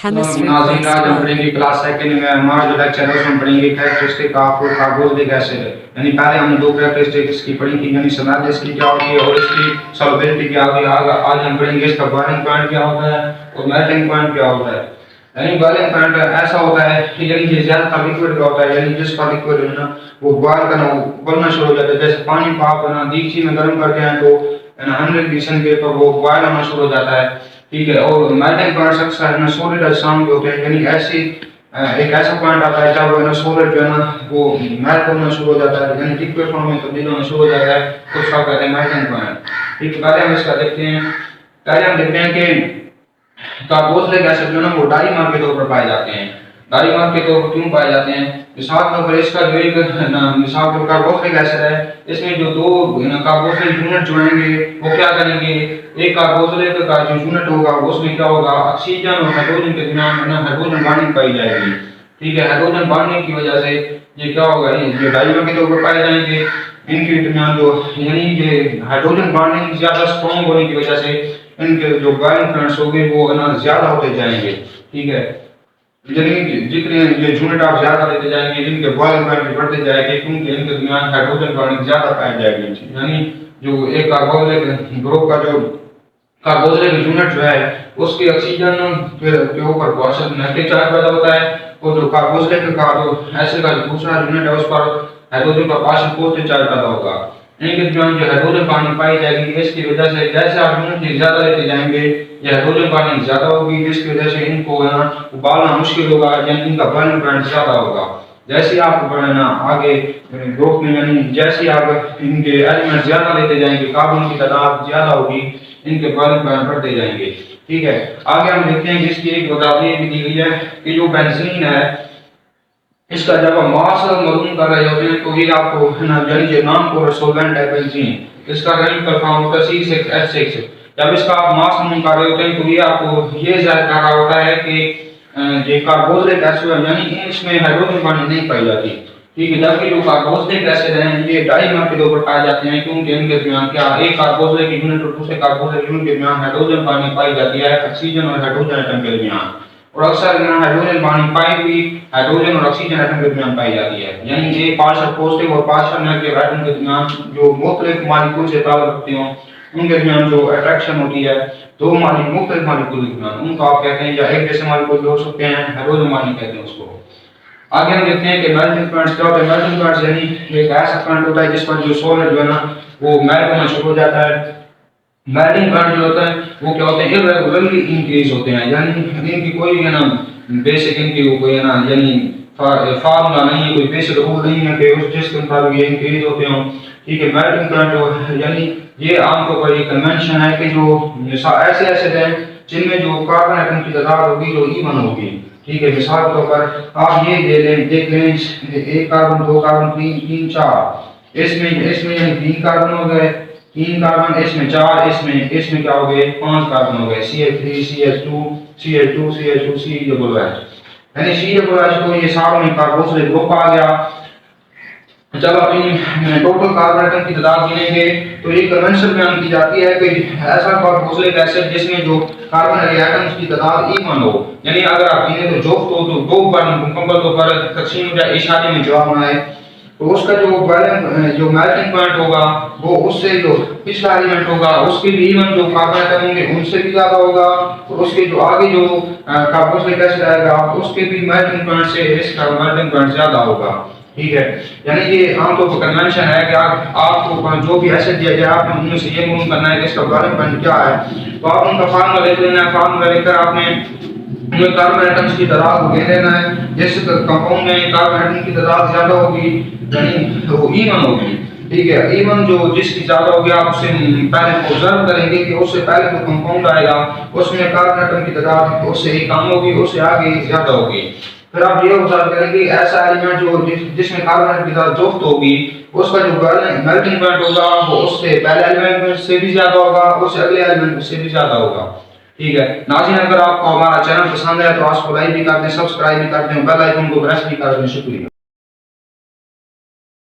Chemistry नाज़रीन, आज हम plus पढ़ेंगे क्लास सेकंड में हमारा जो लेक्चर है उसमें पढ़ेंगे कैरेक्टरिस्टिक ऑफ कार्बोक्सिलिक एसिड। यानी पहले हमने दो कैरेक्टरिस्टिक्स की पढ़ी थी, यानी स्मेल इसकी क्या होती है और इसकी सॉल्युबिलिटी क्या होती है। आज हम पढ़ेंगे इसका बॉइलिंग पॉइंट क्या होता है और मेल्टिंग पॉइंट क्या होता है। यानी बॉइलिंग पॉइंट ऐसा होता है कि यानी ये ज्यादा लिक्विड का होता है, यानी जिसका लिक्विड है ना वो बॉयल करना उबलना शुरू हो जाता है। जैसे पानी को आप ना देगची में गर्म करते हैं तो 100 सेंटीग्रेड पर वो बॉयल होना शुरू हो जाता है, ठीक है। और मेल्टिंग पॉइंट अक्सर ना सॉलिड अजसाम के होते हैं, यानी ऐसी एक ऐसा पॉइंट आता है जब ना सॉलिड जो है ना वो मेल्ट होना शुरू हो जाता है, यानी लिक्विड फॉर्म में तब्दील होना शुरू हो जाता है, तो उसका कहते हैं मेल्टिंग पॉइंट। ठीक है, पहले हम इसका देखते हैं। पहले हम देखते हैं कि कार्बोक्सिलिक एसिड जो है ना वो डाईमर के तौर पर पाए जाते हैं। डाईमर के तौर पर क्यों पाए जाते हैं? मिसाल के तौर पर इसका जो एक मिसाल के कार्बोक्सिलिक एसिड है, इसमें जो दो कार्बोक्सिलिक यूनिट जुड़ेंगे वो क्या करेंगे, एक कार्बोक्सिलिक का जो यूनिट होगा उसमें क्या होगा, ऑक्सीजन और हाइड्रोजन के दरमियान हाइड्रोजन बॉन्डिंग पाई जाएगी, ठीक है। हाइड्रोजन बॉन्डिंग की वजह से ये क्या होगा, ये डाईमर के तौर पर पाए जाएंगे। इनके दरमियान जो यानी ये हाइड्रोजन बॉन्डिंग ज्यादा स्ट्रॉन्ग होने की वजह से इनके जो बॉइलिंग पॉइंट्स होंगे वो ना ज्यादा होते जाएंगे, ठीक है। यानी जितने ये यूनिट आप ज्यादा लेते जाएंगे इनके बॉइलिंग पॉइंट बढ़ते जाएंगे, क्योंकि इनके दरमियान हाइड्रोजन बॉन्डिंग ज्यादा पाई जाएगी। यानी जो एक कार्बोक्सिलिक ग्रुप का जो कार्बोक्सिलिक यूनिट जो है उसके ऑक्सीजन के ऊपर पॉजिटिव नेगेटिव चार्ज पैदा होता है, और जो कार्बोक्सिलिक का जो एसिड का जो दूसरा यूनिट है उस पर हाइड्रोजन का पॉजिटिव चार्ज पैदा होगा। इनके दरमियान जो हाइड्रोजन बॉन्डिंग पाई जाएगी, इसकी वजह से जैसे आप यूनिट ज्यादा लेते जाएंगे ये हाइड्रोजन बॉन्डिंग ज्यादा होगी, जिसकी वजह से इनको ना उबालना मुश्किल होगा, यानी इनका बॉइलिंग पॉइंट ज्यादा होगा। जैसे आप बढ़ना आगे ग्रुप में, यानी जैसे आप इनके एलिमेंट ज्यादा लेते जाएंगे कार्बन की तादाद ज्यादा होगी, इनके बॉइलिंग पॉइंट बढ़ते जाएंगे, ठीक है। आगे हम देखते हैं कि इसकी एक वजाहत भी दी गई है कि जो बेंजीन है इसका जब हम मास मालूम कर रहे होते हैं तो ये आपको यानी जो नाम को सोलवेंट है बेंजीन, इसका केमिकल फॉर्म होता है C6H6। जब इसका आप मास मालूम कर रहे होते हैं तो ये आपको ये जाहिर कर रहा होता है कि ये कार्बोक्सिलिक एसिड है, यानी इसमें हाइड्रोजन बॉन्डिंग नहीं पाई जाती, ठीक है। जबकि जो कार्बोक्सिलिक एसिड हैं ये डाईमर के तौर पर पाए जाते हैं, क्योंकि इनके दरमियान क्या एक कार्बोक्सिलिक यूनिट और दूसरे कार्बोक्सिलिक यूनिट के दरमियान हाइड्रोजन बॉन्डिंग पाई जाती है, ऑक्सीजन और हाइड्रोजन एटम के दरमियान। और अक्सर हाइड्रोजन बॉन्डिंग पाई हुई हाइड्रोजन और ऑक्सीजन एटम के दरमियान पाई जाती है, यानी ये पार्शियल पॉजिटिव और पार्शियल नेगेटिव एटम के दरमियान जो मुख्तलिफ मॉलिक्यूल से ताल्लुक रखते हो उनके दरमियान जो अट्रैक्शन होती है दो मुख्तलिफ मॉलिक्यूल के दरमियान, उनको आप कहते हैं या एक जैसे मॉलिक्यूल भी हो सकते हैं, हाइड्रोजन बॉन्डिंग कहते हैं उसको। आगे हम देखते हैं कि मेल्टिंग पॉइंट्स क्या होते हैं। मेल्टिंग पॉइंट्स यानी एक ऐसा पॉइंट होता है जिस पर जो सॉलिड जो है ना वो मेल्ट होना शुरू हो जाता है। मेल्टिंग पॉइंट जो होता है वो क्या होते हैं, इर्रेगुलरली इंक्रीज होते हैं, यानी इनकी कोई है ना बेसिक इनकी कोई है ना यानी फार्मूला नहीं है, कोई बेसिक रूल नहीं है कि उस जिसके मुताबिक ये इंक्रीज होते हों, ठीक है। मेल्टिंग पॉइंट जो यानी ये आमतौर पर एक कन्वेंशन है कि जो ऐसे एसिड हैं जिनमें जो कार्बन एटम की तादाद होगी जो इवन होगी, ठीक है। मिसाल के तौर पर आप ये देख लें एक कार्बन, दो कार्बन, तीन चार, इसमें यानी 3 कार्बन हो गए, 3 कार्बन, इसमें 4, इसमें क्या हो गए 5 कार्बन हो गए, CH3 CH2 CH2 CH2 COOH, यानी COOH को ये सारों में कार्बोक्सिलिक ग्रुप आ गया। जब आप इन टोटल कार्बन एटम की तादाद गिनेंगे तो ये कन्वेंशन बयान की जाती है कि ऐसा कार्बोक्सिलिक एसिड जिसमें जो कार्बन एटम्स की तादाद इवन हो, यानी अगर आप गिने तो दो बार मुकम्मल तौर पर तकसीम हो जाए, इशारे में जवाब आए तो उसका जो मेल्टिंग पॉइंट होगा वो उससे जो पिछला एलिमेंट होगा उसके भी इवन जो कार्बन एटम होंगे उनसे भी ज्यादा होगा, और उसके जो आगे जो कार्बोक्सिलिक एसिड आएगा उसके भी मेल्टिंग पॉइंट से इसका मेल्टिंग पॉइंट ज्यादा होगा, ठीक है। यानी ये आमतौर पर कन्वेंशन है कि आपको जो भी एसिड दिया जाए आपने उनमें से ये मालूम करना है कि इसका बॉइलिंग पॉइंट क्या है, तो आप उनका फार्मूला लिख लेना है। फार्मूला लिखकर आपने उनमें कार्बन एटम्स की तादाद को गिन लेना है। जिस कंपाउंड में कार्बन एटम की तादाद ज्यादा होगी यानी वो इवन होगी, ठीक है। इवन जो जिसकी ज्यादा होगी आप उसे पहले ऑब्जर्व करेंगे कि उससे पहले जो कंपाउंड आएगा उसमें कार्बन एटम की तादाद उससे ही कम होगी, उससे आगे ज्यादा होगी। फिर आप ये ऑब्जर्व करेंगे ऐसा एलिमेंट जो जिसमें कार्बन एटम की तादाद जुफ्त होगी उसका जो मेल्टिंग पॉइंट होगा वो उससे पहले एलिमेंट से भी ज्यादा होगा, उससे अगले एलिमेंट से भी ज्यादा होगा, ठीक है। नाज़रीन, अगर आपको हमारा चैनल पसंद है तो आप लाइक भी कर दें, सब्सक्राइब भी कर दें, बेल आइकन को प्रेस भी कर दें। शुक्रिया।